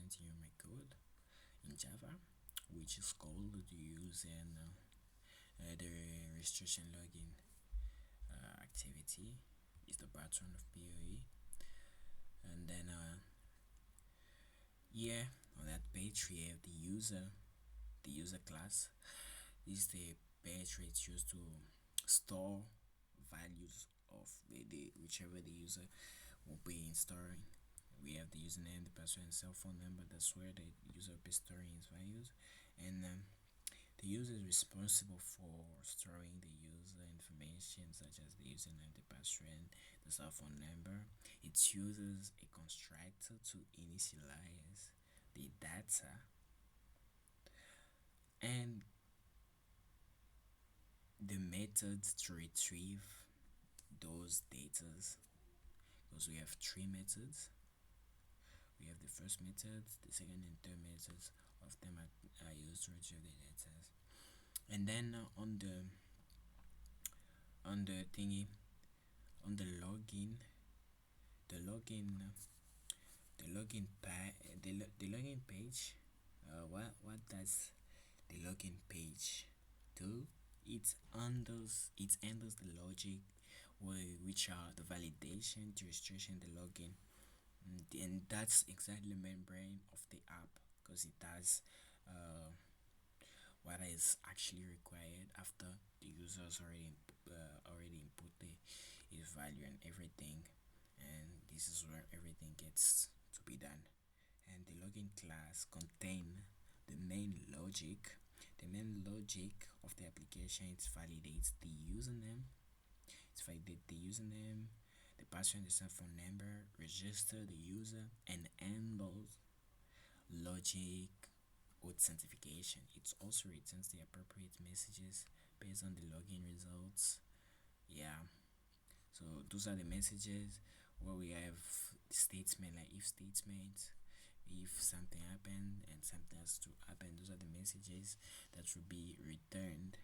presenting you my code in Java, which is called using the restriction login activity is the pattern of POE. And then here on that page we have the user class. This is the page where it's used to store values of the whichever the user will be storing. We have the username, the password, and cell phone number. That's where the user will be storing his values. And the user is responsible for storing the user information such as the username, the password, the cell phone number. It uses a constructor to initialize the data and the methods to retrieve those datas, because we have three methods. We have the first method, the second and third methods of them are used to retrieve the data. And then on the thingy, on the login, the login page, what does the login page do? It handles the logic which are the validation, the registration, the login. And that's exactly the membrane of the app, because it does what is actually required after the users already input his value and everything. And this is where everything gets to be done. And the login class contain the main logic. The main logic of the application, it validates the username, the password, and the cell phone number, register the user, and handles logic authentication. It also returns the appropriate messages based on the login results. Yeah, so those are the messages where we have statement like if statement. If something happened and something has to happen, those are the messages that will be returned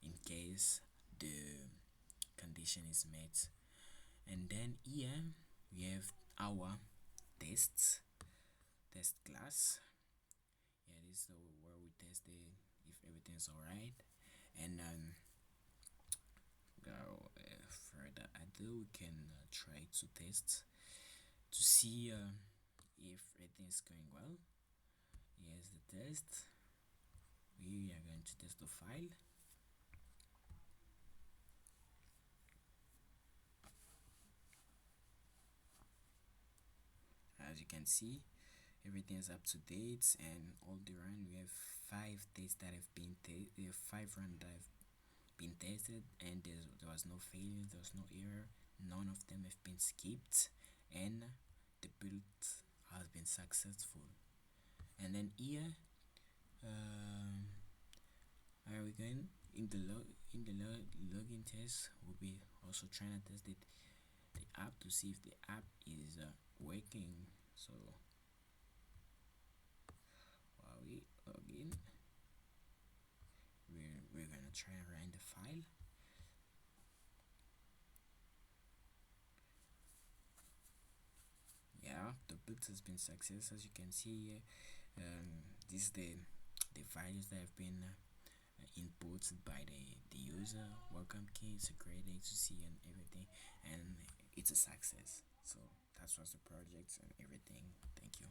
in case the condition is met. And then here we have our test class. Yeah, this is where we test if everything's alright. And further ado, we can try to test to see if everything's going well. Here's the test. We are going to test the file. As you can see, everything is up to date, and all the run we have 5 tests that have been tested, 5 runs that have been tested, and there was no failure, there was no error, none of them have been skipped, and the build has been successful. And then here are we going in the login test. We'll be also trying to test the app to see if the app is working. So while we log in, we're gonna try and run the file. Yeah, the boot has been success. As you can see here, this is the values that have been input by the user. Welcome key, it's a great day to see and everything, and it's a success. So that was the project and everything. Thank you.